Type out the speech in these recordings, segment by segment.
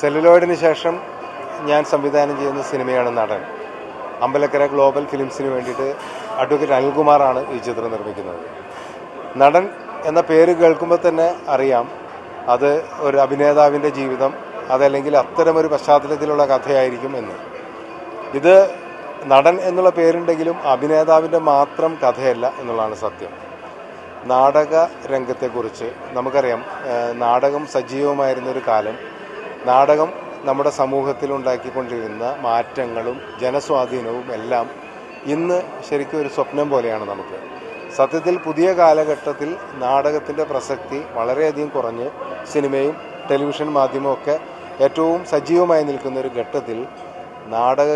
സെല്ലുലോയിഡിന് ശേഷം ഞാൻ സംവിധാനം ചെയ്യുന്ന സിനിമയാണ് നടൻ. അമ്പലക്കര ഗ്ലോബൽ ഫിലിംസിന് വേണ്ടിയിട്ട് അഡ്വക്കേറ്റ് അനിൽകുമാറാണ് ഈ ചിത്രം നിർമ്മിക്കുന്നത്. നടൻ എന്ന പേര് കേൾക്കുമ്പോൾ തന്നെ അറിയാം അത് ഒരു അഭിനേതാവിൻ്റെ ജീവിതം, അതല്ലെങ്കിൽ അത്തരമൊരു പശ്ചാത്തലത്തിലുള്ള കഥയായിരിക്കും എന്ന്. ഇത് നടൻ എന്നുള്ള പേരുണ്ടെങ്കിലും അഭിനേതാവിൻ്റെ മാത്രം കഥയല്ല എന്നുള്ളതാണ് സത്യം. നാടക രംഗത്തെക്കുറിച്ച് നമുക്കറിയാം, നാടകം സജീവമായിരുന്നൊരു കാലം. നാടകം നമ്മുടെ സമൂഹത്തിൽ ഉണ്ടാക്കിക്കൊണ്ടിരുന്ന മാറ്റങ്ങളും ജനസ്വാധീനവും എല്ലാം ഇന്ന് ശരിക്കും ഒരു സ്വപ്നം പോലെയാണ് നമുക്ക്. സത്യത്തിൽ പുതിയ കാലഘട്ടത്തിൽ നാടകത്തിൻ്റെ പ്രസക്തി വളരെയധികം കുറഞ്ഞ് സിനിമയും ടെലിവിഷൻ മാധ്യമമൊക്കെ ഏറ്റവും സജീവമായി നിൽക്കുന്ന ഒരു ഘട്ടത്തിൽ നാടക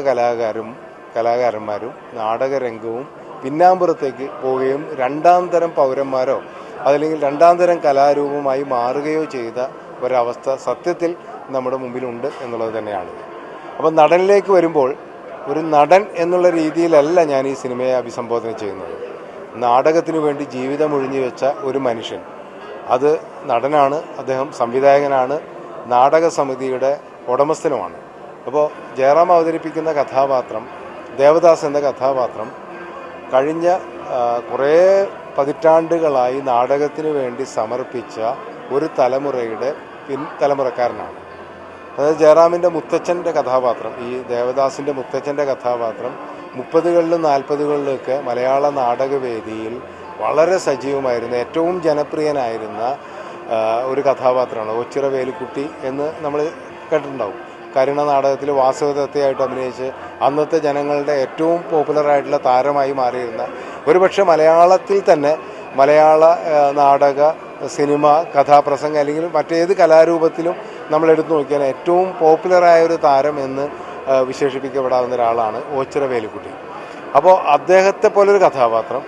കലാകാരന്മാരും നാടകരംഗവും പിന്നാമ്പുറത്തേക്ക് പോവുകയും രണ്ടാം തരം പൗരന്മാരോ അതല്ലെങ്കിൽ രണ്ടാം തരം കലാരൂപമായി മാറുകയോ ചെയ്ത ഒരവസ്ഥ സത്യത്തിൽ നമ്മുടെ മുമ്പിലുണ്ട് എന്നുള്ളത് തന്നെയാണ്. അപ്പം നടനിലേക്ക് വരുമ്പോൾ, ഒരു നടൻ എന്നുള്ള രീതിയിലല്ല ഞാൻ ഈ സിനിമയെ അഭിസംബോധന ചെയ്യുന്നത്. നാടകത്തിനു വേണ്ടി ജീവിതം ഒഴിഞ്ഞു വെച്ച ഒരു മനുഷ്യൻ, അത് നടനാണ്, അദ്ദേഹം സംവിധായകനാണ്, നാടക സമിതിയുടെ ഉടമസ്ഥനുമാണ്. അപ്പോൾ ജയറാം അവതരിപ്പിക്കുന്ന കഥാപാത്രം, ദേവദാസ് എന്ന കഥാപാത്രം കഴിഞ്ഞ കുറേ പതിറ്റാണ്ടുകളായി നാടകത്തിന് വേണ്ടി സമർപ്പിച്ച ഒരു തലമുറയുടെ പിൻതലമുറക്കാരനാണ്. അതായത് ജയറാമിൻ്റെ മുത്തച്ഛൻ്റെ കഥാപാത്രം, ഈ ദേവദാസിൻ്റെ മുത്തച്ഛൻ്റെ കഥാപാത്രം 30കളിലും 40കളിലൊക്കെ മലയാള നാടകവേദിയിൽ വളരെ സജീവമായിരുന്ന, ഏറ്റവും ജനപ്രിയനായിരുന്ന ഒരു കഥാപാത്രമാണ്. ഓച്ചിറ വേലുക്കുട്ടി എന്ന് നമ്മൾ കേട്ടിട്ടുണ്ടാവും. കരുണ നാടകത്തിൽ വാസവദത്തയായിട്ട് അഭിനയിച്ച് അന്നത്തെ ജനങ്ങളുടെ ഏറ്റവും പോപ്പുലറായിട്ടുള്ള താരമായി മാറിയിരുന്ന, ഒരുപക്ഷെ മലയാളത്തിൽ തന്നെ മലയാള നാടക സിനിമ കഥാപ്രസംഗം അല്ലെങ്കിൽ മറ്റേത് കലാരൂപത്തിലും നമ്മളെടുത്ത് നോക്കിയാൽ ഏറ്റവും പോപ്പുലറായ ഒരു താരം എന്ന് വിശേഷിപ്പിക്കപ്പെടാവുന്ന ഒരാളാണ് ഓച്ചിറ വേലുക്കുട്ടി. അപ്പോൾ അദ്ദേഹത്തെ പോലൊരു കഥാപാത്രം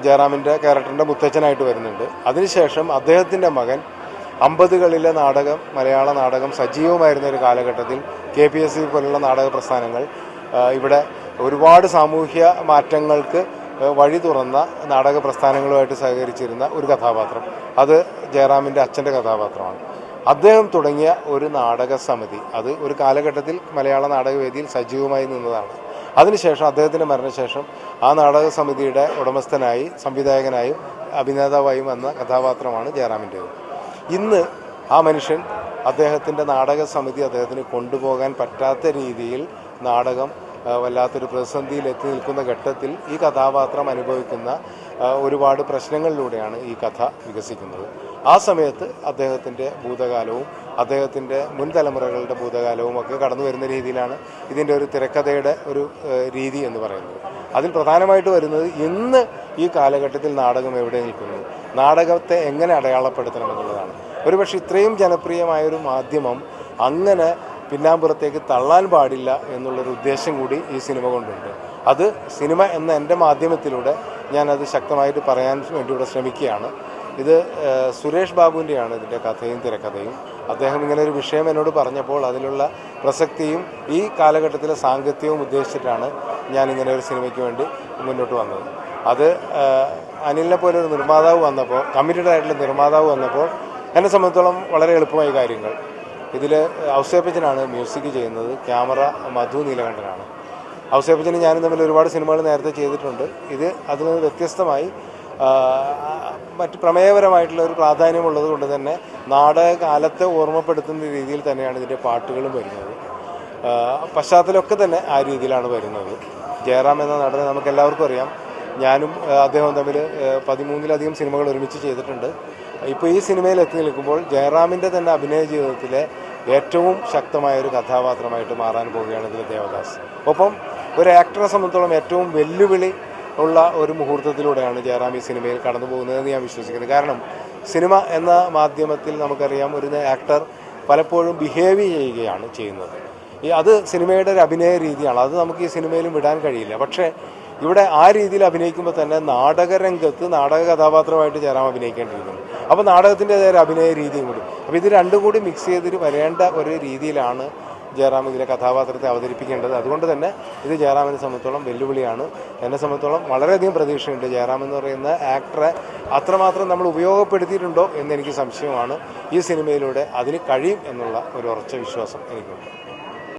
ജയറാമിൻ്റെ ക്യാരക്ടറിൻ്റെ മുത്തച്ഛനായിട്ട് വരുന്നുണ്ട്. അതിനുശേഷം അദ്ദേഹത്തിൻ്റെ മകൻ 50കളിലെ നാടകം, മലയാള നാടകം സജീവമായിരുന്ന ഒരു കാലഘട്ടത്തിൽ KPSC പോലുള്ള നാടക പ്രസ്ഥാനങ്ങൾ ഇവിടെ ഒരുപാട് സാമൂഹ്യ മാറ്റങ്ങൾക്ക് വഴി തുറന്ന നാടക പ്രസ്ഥാനങ്ങളുമായിട്ട് സഹകരിച്ചിരുന്ന ഒരു കഥാപാത്രം, അത് ജയറാമിൻ്റെ അച്ഛൻ്റെ കഥാപാത്രമാണ്. അദ്ദേഹം തുടങ്ങിയ ഒരു നാടക സമിതി, അത് ഒരു കാലഘട്ടത്തിൽ മലയാള നാടകവേദിയിൽ സജീവമായി നിന്നതാണ്. അതിനുശേഷം അദ്ദേഹത്തിൻ്റെ മരണശേഷം ആ നാടക സമിതിയുടെ ഉടമസ്ഥനായി, സംവിധായകനായും അഭിനേതാവായും വന്ന കഥാപാത്രമാണ് ജയറാമിൻ്റേത്. ഇന്ന് ആ മനുഷ്യൻ, അദ്ദേഹത്തിൻ്റെ നാടക സമിതി അദ്ദേഹത്തിന് കൊണ്ടുപോകാൻ പറ്റാത്ത രീതിയിൽ നാടകം വല്ലാത്തൊരു പ്രതിസന്ധിയിൽ എത്തി നിൽക്കുന്ന ഘട്ടത്തിൽ ഈ കഥാപാത്രം അനുഭവിക്കുന്ന ഒരുപാട് പ്രശ്നങ്ങളിലൂടെയാണ് ഈ കഥ വികസിക്കുന്നത്. ആ സമയത്ത് അദ്ദേഹത്തിൻ്റെ ഭൂതകാലവും അദ്ദേഹത്തിൻ്റെ മുൻ തലമുറകളുടെ ഭൂതകാലവും ഒക്കെ കടന്നു വരുന്ന രീതിയിലാണ് ഇതിൻ്റെ ഒരു തിരക്കഥയുടെ ഒരു രീതി എന്ന് പറയുന്നത്. അതിൽ പ്രധാനമായിട്ട് വരുന്നത് ഇന്ന് ഈ കാലഘട്ടത്തിൽ നാടകം എവിടെ നിൽക്കുന്നു, നാടകത്തെ എങ്ങനെ അടയാളപ്പെടുത്തണമെന്നുള്ളതാണ്. ഒരുപക്ഷെ ഇത്രയും ജനപ്രിയമായൊരു മാധ്യമം അങ്ങനെ പിന്നാമ്പുറത്തേക്ക് തള്ളാൻ പാടില്ല എന്നുള്ളൊരു ഉദ്ദേശം കൂടി ഈ സിനിമ കൊണ്ടുണ്ട്. അത് സിനിമ എന്ന എൻ്റെ മാധ്യമത്തിലൂടെ ഞാനത് ശക്തമായിട്ട് പറയാൻ വേണ്ടി ഇവിടെ ശ്രമിക്കുകയാണ്. ഇത് സുരേഷ് ബാബുവിൻ്റെയാണ് ഇതിൻ്റെ കഥയും തിരക്കഥയും. അദ്ദേഹം ഇങ്ങനെ ഒരു വിഷയം എന്നോട് പറഞ്ഞപ്പോൾ അതിലുള്ള പ്രസക്തിയും ഈ കാലഘട്ടത്തിലെ സാങ്കത്യവും ഉദ്ദേശിച്ചിട്ടാണ് ഞാനിങ്ങനെ ഒരു സിനിമയ്ക്ക് വേണ്ടി മുന്നോട്ട് വന്നത്. അത് അനിലിനെ പോലെ ഒരു നിർമ്മാതാവ് വന്നപ്പോൾ, കമ്മിറ്റഡ് ആയിട്ടുള്ള നിർമ്മാതാവ് വന്നപ്പോൾ എന്നെ സംബന്ധിച്ചോളം വളരെ എളുപ്പമായി കാര്യങ്ങൾ. ഇതിൽ ഔസേപ്പച്ചനാണ് മ്യൂസിക് ചെയ്യുന്നത്, ക്യാമറ മധു നീലകണ്ഠനാണ്. ഔസേപ്പച്ചന് ഞാനും തമ്മിൽ ഒരുപാട് സിനിമകൾ നേരത്തെ ചെയ്തിട്ടുണ്ട്. ഇത് അതിൽ നിന്ന് വ്യത്യസ്തമായി മറ്റ് പ്രമേയപരമായിട്ടുള്ള ഒരു പ്രാധാന്യമുള്ളത് കൊണ്ട് തന്നെ നാടകകാലത്തെ ഓർമ്മപ്പെടുത്തുന്ന രീതിയിൽ തന്നെയാണ് ഇതിൻ്റെ പാട്ടുകളും വരുന്നത്. പശ്ചാത്തലമൊക്കെ തന്നെ ആ രീതിയിലാണ് വരുന്നത്. ജയറാം എന്ന നടനെ നമുക്കെല്ലാവർക്കും അറിയാം. ഞാനും അദ്ദേഹവും തമ്മിൽ 13-ലധികം സിനിമകൾ ഒരുമിച്ച് ചെയ്തിട്ടുണ്ട്. ഇപ്പോൾ ഈ സിനിമയിൽ എത്തി നിൽക്കുമ്പോൾ ജയറാമിൻ്റെ തന്നെ അഭിനയ ജീവിതത്തിലെ ഏറ്റവും ശക്തമായൊരു കഥാപാത്രമായിട്ട് മാറാൻ പോവുകയാണ് ഇതിൽ ദേവദാസ്. ഒപ്പം ഒരു ആക്ടറെ സംബന്ധിച്ചോളം ഏറ്റവും വെല്ലുവിളി ഉള്ള ഒരു മുഹൂർത്തത്തിലൂടെയാണ് ജയറാം ഈ സിനിമയിൽ കടന്നു പോകുന്നതെന്ന് ഞാൻ വിശ്വസിക്കുന്നത്. കാരണം സിനിമ എന്ന മാധ്യമത്തിൽ നമുക്കറിയാം ഒരു ആക്ടർ പലപ്പോഴും ബിഹേവ് ചെയ്യുകയാണ് ചെയ്യുന്നത്. അത് സിനിമയുടെ ഒരു അഭിനയ രീതിയാണ്. അത് നമുക്ക് ഈ സിനിമയിലും വിടാൻ കഴിയില്ല. പക്ഷേ ഇവിടെ ആ രീതിയിൽ അഭിനയിക്കുമ്പോൾ തന്നെ നാടകരംഗത്ത് നാടക കഥാപാത്രമായിട്ട് ജയറാം അഭിനയിക്കേണ്ടിയിരിക്കുന്നു. അപ്പോൾ നാടകത്തിൻ്റെതായ ഒരു അഭിനയ രീതിയും കൂടി. അപ്പോൾ ഇത് രണ്ടും കൂടി മിക്സ് ചെയ്തിട്ട് വരേണ്ട ഒരു രീതിയിലാണ് ജയറാം ഇതിലെ കഥാപാത്രത്തെ അവതരിപ്പിക്കേണ്ടത്. അതുകൊണ്ട് തന്നെ ഇത് ജയറാമിനെ സംബന്ധിച്ചോളം വെല്ലുവിളിയാണ്. എന്നെ സംബന്ധിച്ചോളം വളരെയധികം പ്രതീക്ഷയുണ്ട്. ജയറാം എന്ന് പറയുന്ന ആക്ടറെ അത്രമാത്രം നമ്മൾ ഉപയോഗപ്പെടുത്തിയിട്ടുണ്ടോ എന്നെനിക്ക് സംശയമാണ്. ഈ സിനിമയിലൂടെ അതിന് കഴിയും എന്നുള്ള ഒരു ഉറച്ച വിശ്വാസം എനിക്കുണ്ട്.